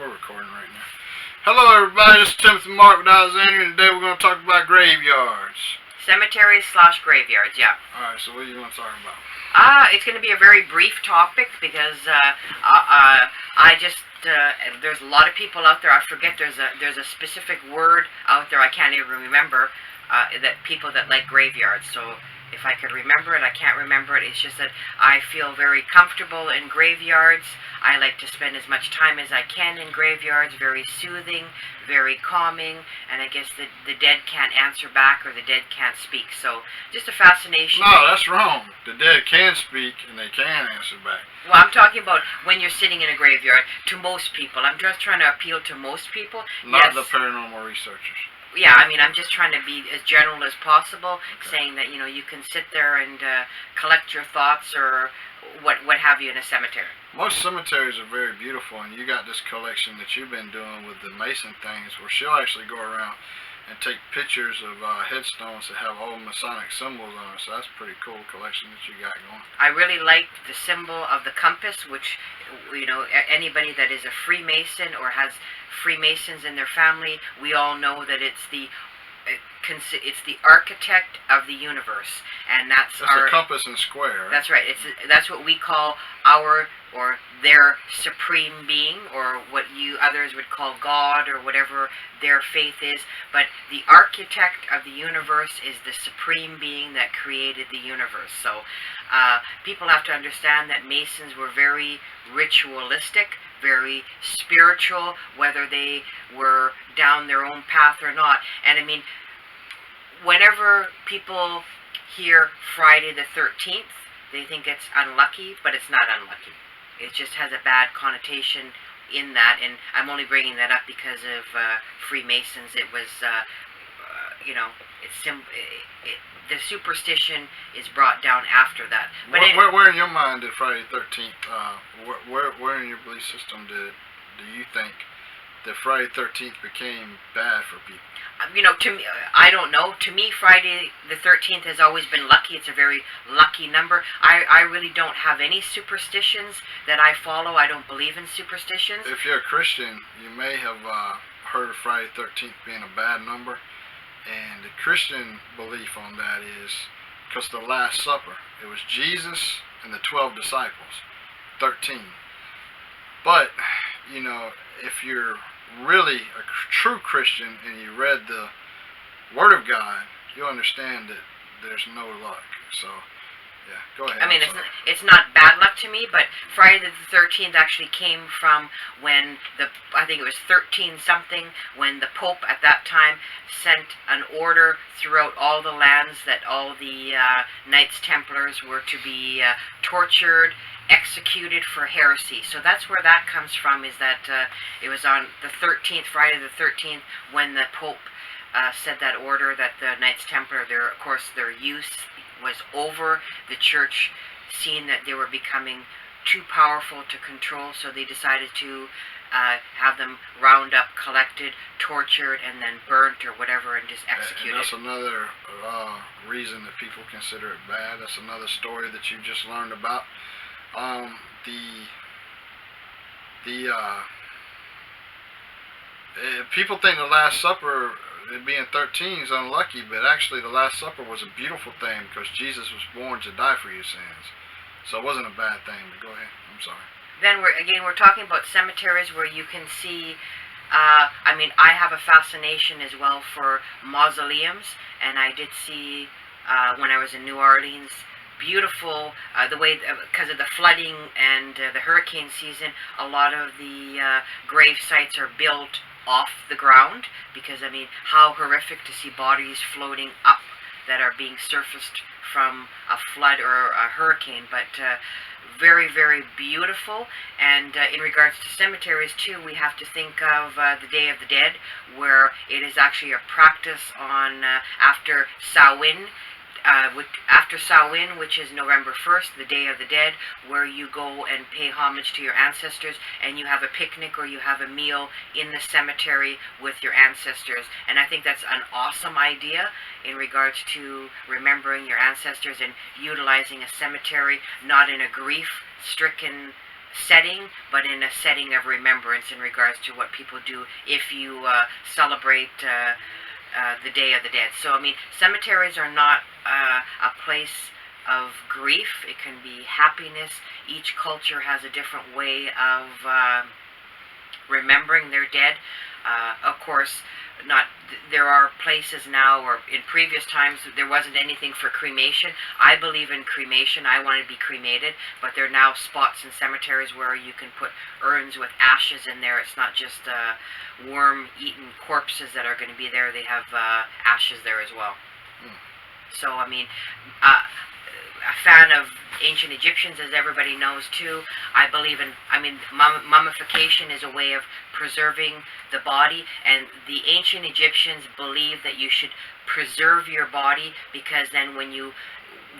We're recording right now. Hello everybody, this is Timothy Mark with Alexander, and today we're going to talk about graveyards. Cemeteries / graveyards, yeah. Alright, so what do you want to talk about? It's going to be a very brief topic because there's a lot of people out there. I forget there's a specific word out there I can't even remember that people that like graveyards. So if I could remember it, I can't remember it. It's just that I feel very comfortable in graveyards. I like to spend as much time as I can in graveyards. Very soothing, very calming, and I guess the dead can't answer back or the dead can't speak. So just a fascination. No, that's wrong. The dead can speak and they can answer back. Well, I'm talking about when you're sitting in a graveyard. To most people, I'm just trying to appeal to most people. Not yes. the paranormal researchers. Yeah, I mean, I'm just trying to be as general as possible, saying that, you can sit there and collect your thoughts or what have you in a cemetery. Most cemeteries are very beautiful, and you got this collection that you've been doing with the Mason things, where she'll actually go around and take pictures of headstones that have old Masonic symbols on it. So that's a pretty cool collection that you got going. I really like the symbol of the compass, which, anybody that is a Freemason or has Freemasons in their family, we all know that it's the architect of the universe, and that's a compass and square. Right? That's right. That's what we call their supreme being, or what you others would call God, or whatever their faith is. But the architect of the universe is the supreme being that created the universe. So people have to understand that Masons were very ritualistic, very spiritual, whether they were down their own path or not. And I mean, whenever people hear Friday the 13th, they think it's unlucky, but it's not unlucky. It just has a bad connotation in that, and I'm only bringing that up because of Freemasons. It was, the superstition is brought down after that. But where in your mind did Friday the 13th, where in your belief system do you think that Friday the 13th became bad for people? To me, I don't know. To me, Friday the 13th has always been lucky. It's a very lucky number. I really don't have any superstitions that I follow. I don't believe in superstitions. If you're a Christian, you may have heard of Friday the 13th being a bad number. And the Christian belief on that is because the Last Supper, it was Jesus and the 12 disciples, 13. But, if you're really a true Christian and you read the Word of God, you'll understand that there's no luck. So, yeah, go ahead. I mean, it's not bad luck to me, but Friday the 13th actually came from when I think it was 13-something, when the Pope at that time sent an order throughout all the lands that all the Knights Templars were to be tortured, executed for heresy. So that's where that comes from, is that it was on the 13th, Friday the 13th, when the Pope said that order that the Knights Templar, their use was over. The church, seeing that they were becoming too powerful to control, so they decided to have them round up, collected, tortured, and then burnt or whatever, and just executed. And that's another reason that people consider it bad. That's another story that you just learned about. People think the Last Supper, it being 13, is unlucky, but actually the Last Supper was a beautiful thing because Jesus was born to die for your sins. So it wasn't a bad thing, but go ahead. I'm sorry. Then we're talking about cemeteries where you can see, I have a fascination as well for mausoleums, and I did see, when I was in New Orleans, beautiful, the way, because of the flooding and the hurricane season, a lot of the grave sites are built off the ground, because, how horrific to see bodies floating up that are being surfaced from a flood or a hurricane, but very, very beautiful. And in regards to cemeteries too, we have to think of the Day of the Dead, where it is actually a practice on after Samhain, which is November 1st, the Day of the Dead, where you go and pay homage to your ancestors, and you have a picnic or you have a meal in the cemetery with your ancestors. And I think that's an awesome idea in regards to remembering your ancestors and utilizing a cemetery, not in a grief-stricken setting, but in a setting of remembrance in regards to what people do if you celebrate the Day of the Dead. So, I mean, cemeteries are not a place of grief. It can be happiness. Each culture has a different way of remembering their dead. Of course, not there are places now, or in previous times there wasn't anything for cremation. I believe in cremation. I want to be cremated, but there are now spots in cemeteries where you can put urns with ashes in there. It's not just worm-eaten corpses that are going to be there. They have ashes there as well. So, I mean, a fan of ancient Egyptians, as everybody knows too. I believe in, mummification is a way of preserving the body, and the ancient Egyptians believed that you should preserve your body, because then when you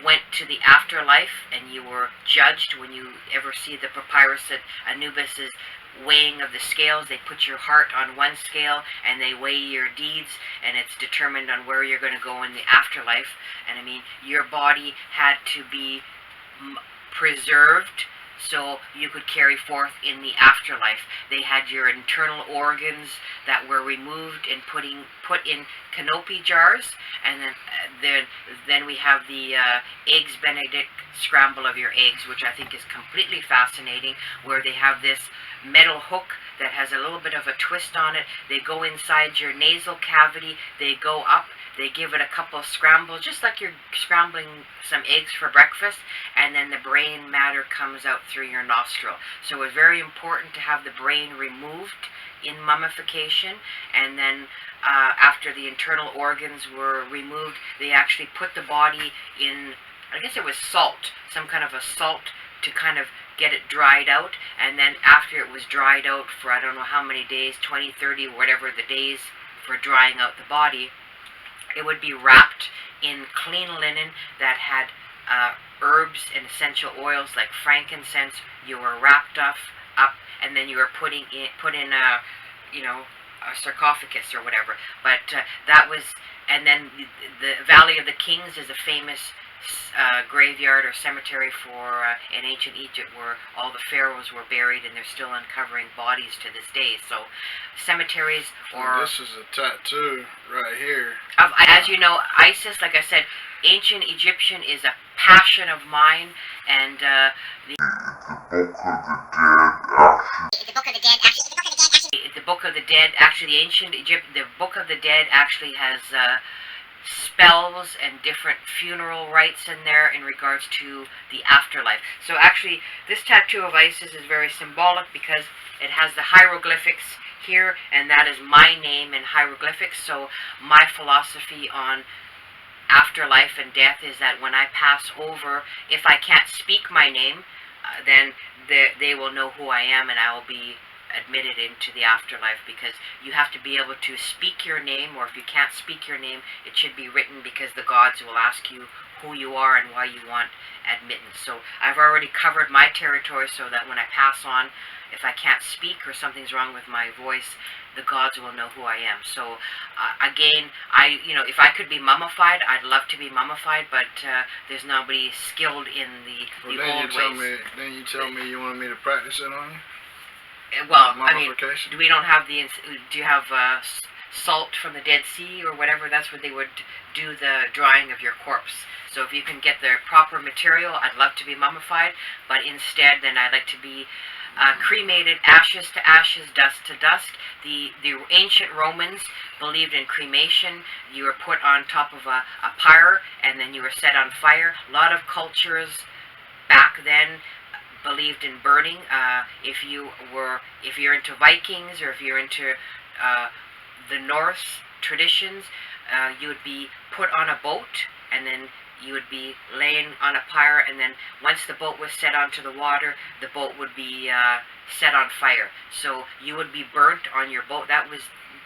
went to the afterlife and you were judged, when you ever see the papyrus at Anubis's weighing of the scales, they put your heart on one scale and they weigh your deeds, and it's determined on where you're going to go in the afterlife. And I mean, your body had to be preserved so you could carry forth in the afterlife. They had your internal organs that were removed and put in canopy jars, and then we have the eggs Benedict scramble of your eggs, which I think is completely fascinating, where they have this metal hook that has a little bit of a twist on it. They go inside your nasal cavity, they go up, they give it a couple of scrambles, just like you're scrambling some eggs for breakfast, and then the brain matter comes out through your nostril. So it's very important to have the brain removed in mummification, and then after the internal organs were removed, they actually put the body in, I guess it was salt, some kind of a salt, to kind of get it dried out, and then after it was dried out for I don't know how many days, 20, 30, whatever the days for drying out the body, it would be wrapped in clean linen that had herbs and essential oils like frankincense. You were wrapped up, and then you were put in a, a sarcophagus or whatever. But that was, and then the Valley of the Kings is a famous graveyard or cemetery for in ancient Egypt, where all the pharaohs were buried, and they're still uncovering bodies to this day. So cemeteries, or this is a tattoo right here of, as you know, Isis. Like I said, ancient Egyptian is a passion of mine, and the Book of the Dead, actually, the ancient Egypt, the Book of the Dead actually has spells and different funeral rites in there in regards to the afterlife. So actually, this tattoo of Isis is very symbolic because it has the hieroglyphics here, and that is my name in hieroglyphics. So my philosophy on afterlife and death is that when I pass over, if I can't speak my name, then they will know who I am, and I will be admitted into the afterlife, because you have to be able to speak your name, or if you can't speak your name, it should be written, because the gods will ask you who you are and why you want admittance. So I've already covered my territory, so that when I pass on, if I can't speak or something's wrong with my voice, the gods will know who I am. So again, if I could be mummified, I'd love to be mummified, but there's nobody skilled in the old ways. Then you tell me you wanted me to practice it on you? Well, I mean, we don't have the, do you have salt from the Dead Sea or whatever? That's where they would do the drying of your corpse. So if you can get the proper material, I'd love to be mummified, but instead then I'd like to be cremated, ashes to ashes, dust to dust. The ancient Romans believed in cremation. You were put on top of a pyre, and then you were set on fire. A lot of cultures back then believed in burning. If you're into Vikings, or if you're into the Norse traditions, you would be put on a boat, and then you would be laying on a pyre, and then once the boat was set onto the water, the boat would be set on fire. So you would be burnt on your boat.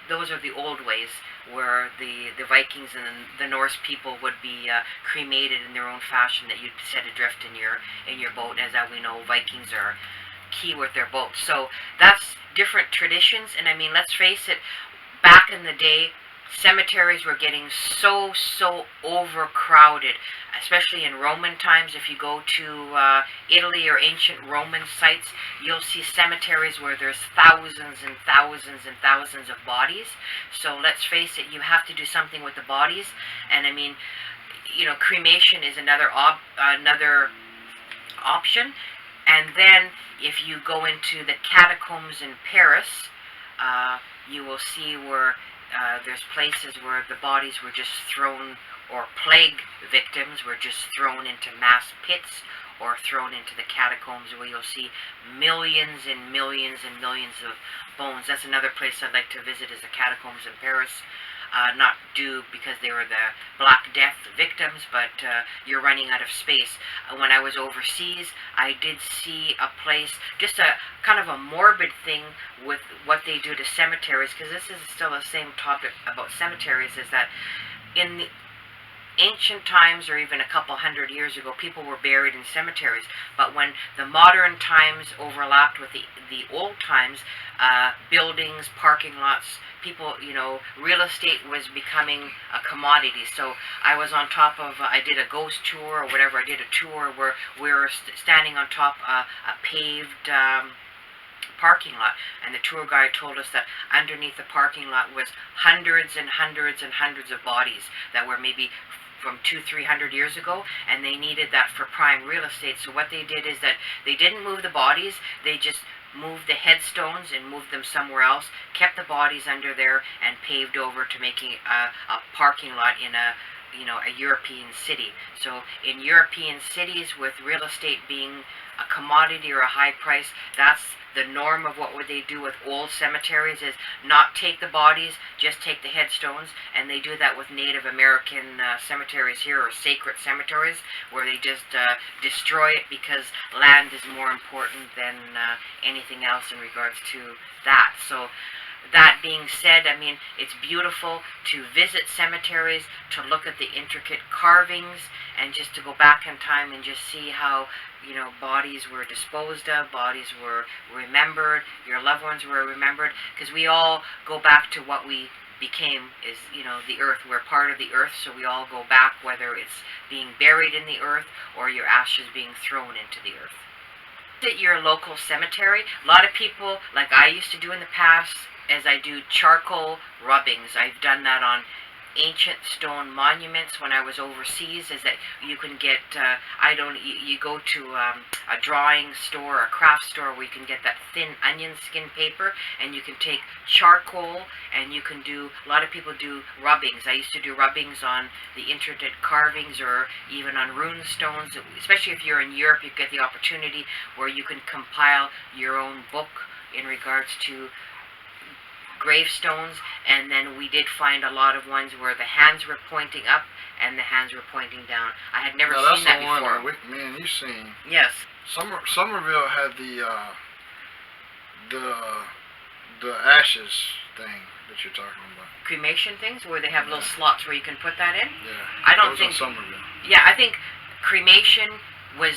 Those are the old ways, where the Vikings and the Norse people would be cremated in their own fashion, that you'd set adrift in your boat. As we know, Vikings are key with their boats. So that's different traditions, and I mean, let's face it, back in the day, cemeteries were getting so overcrowded, especially in Roman times. If you go to Italy or ancient Roman sites, you'll see cemeteries where there's thousands and thousands and thousands of bodies. So let's face it, you have to do something with the bodies. And I mean, cremation is another option. And then if you go into the catacombs in Paris, you will see where there's places where the bodies were just thrown, or plague victims were just thrown into mass pits or thrown into the catacombs, where you'll see millions and millions and millions of bones. That's another place I'd like to visit, is the catacombs in Paris. Not due because they were the Black Death victims, but you're running out of space. When I was overseas, I did see a place, just a kind of a morbid thing with what they do to cemeteries, because this is still the same topic about cemeteries, is that in the ancient times, or even a couple hundred years ago, people were buried in cemeteries. But when the modern times overlapped with the old times, buildings, parking lots, people, real estate was becoming a commodity. So I was on top of, I did a ghost tour or whatever, I did a tour where we were standing on top of a paved parking lot, and the tour guide told us that underneath the parking lot was hundreds and hundreds and hundreds of bodies that were maybe from 200-300 years ago, and they needed that for prime real estate. So what they did is that they didn't move the bodies, they just moved the headstones and moved them somewhere else, kept the bodies under there, and paved over to making a parking lot in a European city. So in European cities, with real estate being a commodity or a high price, that's the norm of what would they do with old cemeteries, is not take the bodies, just take the headstones. And they do that with Native American cemeteries here, or sacred cemeteries, where they just destroy it because land is more important than anything else in regards to that. So that being said, I mean, it's beautiful to visit cemeteries, to look at the intricate carvings, and just to go back in time and just see how, bodies were disposed of, bodies were remembered, your loved ones were remembered, because we all go back to what we became, is, the earth. We're part of the earth, so we all go back, whether it's being buried in the earth or your ashes being thrown into the earth. At your local cemetery, a lot of people, like I used to do in the past, as I do charcoal rubbings. I've done that on ancient stone monuments when I was overseas, is that you can get, you go to a drawing store, a craft store, where you can get that thin onion skin paper, and you can take charcoal, and you can do, a lot of people do rubbings. I used to do rubbings on the intricate carvings, or even on rune stones, especially if you're in Europe. You get the opportunity where you can compile your own book in regards to gravestones. And then we did find a lot of ones where the hands were pointing up and the hands were pointing down. I had never seen that before. That's the one, man, you've seen. Yes. Somerville had the ashes thing that you're talking about. Cremation things, where they have little slots where you can put that in? Yeah. I don't think. Somerville. Yeah, I think cremation was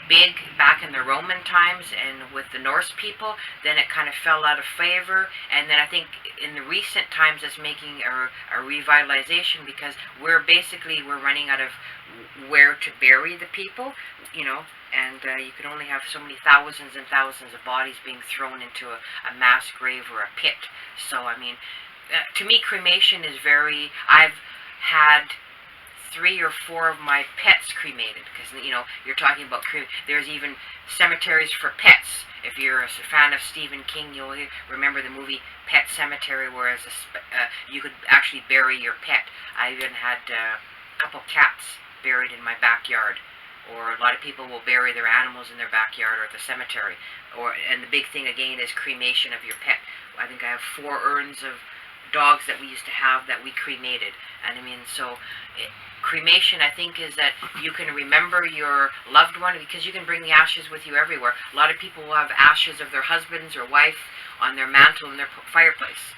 big back in the Roman times and with the Norse people. Then it kind of fell out of favor, and then I think in the recent times it's making a revitalization, because we're running out of where to bury the people, and you can only have so many thousands and thousands of bodies being thrown into a mass grave or a pit. So I mean, to me, cremation is very, I've had 3 or 4 of my pets cremated, because you're talking about there's even cemeteries for pets. If you're a fan of Stephen King, you'll remember the movie Pet Cemetery, whereas you could actually bury your pet. I even had a couple cats buried in my backyard, or a lot of people will bury their animals in their backyard or at the cemetery. And the big thing again is cremation of your pet. I think I have 4 urns of dogs that we used to have that we cremated. And I mean, so cremation, I think, is that you can remember your loved one, because you can bring the ashes with you everywhere. A lot of people will have ashes of their husbands or wife on their mantle in their fireplace.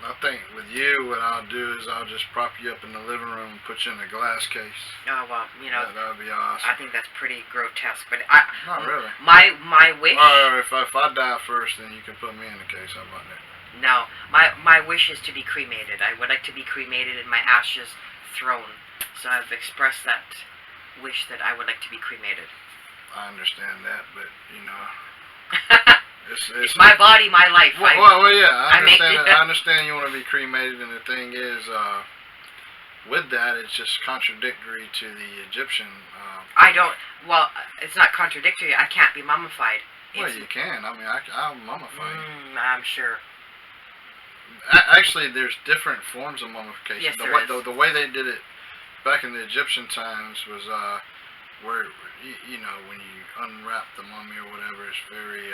I think with you, what I'll do is I'll just prop you up in the living room and put you in a glass case. Oh, well, that would be awesome. I think that's pretty grotesque, but not really. My wish. Or if I die first, then you can put me in the case. How about that? No, my wish is to be cremated. I would like to be cremated and my ashes thrown. So I've expressed that wish that I would like to be cremated. I understand that, but you know, it's my body, my life. Well, yeah, I understand. that. I understand you want to be cremated, and the thing is, with that, it's just contradictory to the Egyptian. I don't. Well, it's not contradictory. I can't be mummified. Well, you can. I mean, I'll mummify you. I'm sure. Actually, there's different forms of mummification. Yes, there is. The way they did it back in the Egyptian times was where you know, when you unwrap the mummy or whatever, it's very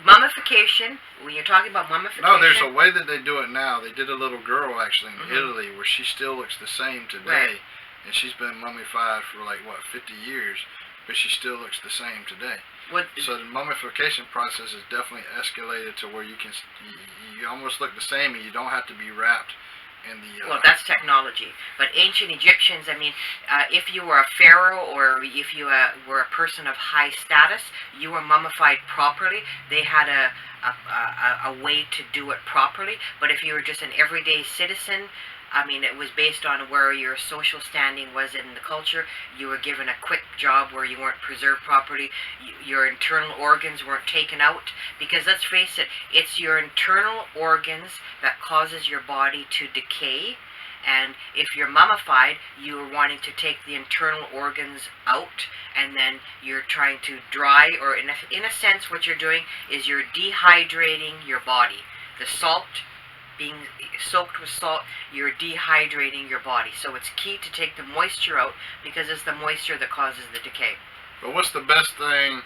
mummification. When you're talking about mummification, no, there's a way that they do it now. They did a little girl actually in Italy where she still looks the same today, and she's been mummified for like 50 years, but she still looks the same today. So the mummification process is definitely escalated to where you can you almost look the same, and you don't have to be wrapped in the. Well, that's technology. But ancient Egyptians, I mean, if you were a pharaoh or if you were a person of high status, you were mummified properly. They had a way to do it properly. But if you were just an everyday citizen, I mean, it was based on where your social standing was in the culture. You were given a quick job where you weren't preserved properly. Your internal organs weren't taken out. Because let's face it, it's your internal organs that causes your body to decay. And if you're mummified, you are wanting to take the internal organs out, and then you're trying to dry, or in a sense what you're doing is you're dehydrating your body. The salt, being soaked with salt, you're dehydrating your body. So it's key to take the moisture out, because it's the moisture that causes the decay. But what's the best thing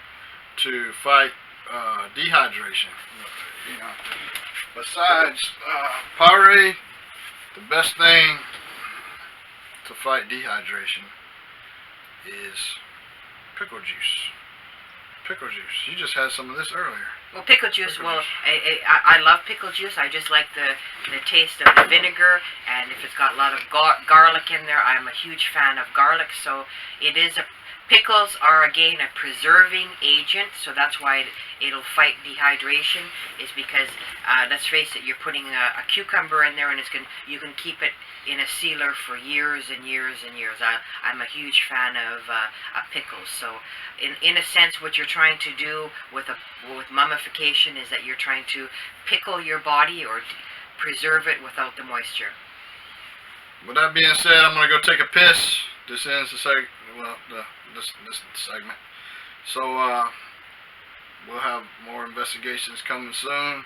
to fight dehydration? You know, besides Powerade, the best thing to fight dehydration is pickle juice. Pickle juice. You just had some of this earlier. Well, pickle juice, I love pickle juice. I just like the taste of the vinegar, and if it's got a lot of garlic in there, I'm a huge fan of garlic. So it is pickles are, again, a preserving agent, so that's why it'll fight dehydration, is because, let's face it, you're putting a cucumber in there, and you can keep it in a sealer for years and years and years. I'm a huge fan of pickles. So in a sense, what you're trying to do with mummification is that you're trying to pickle your body or preserve it without the moisture. With that being said, I'm going to go take a piss. This ends the segment. Well, this segment. So we'll have more investigations coming soon.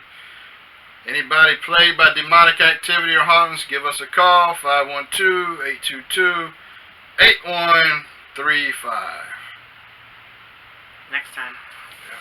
Anybody plagued by demonic activity or hauntings, give us a call, 512-822-8135. Next time. Yeah.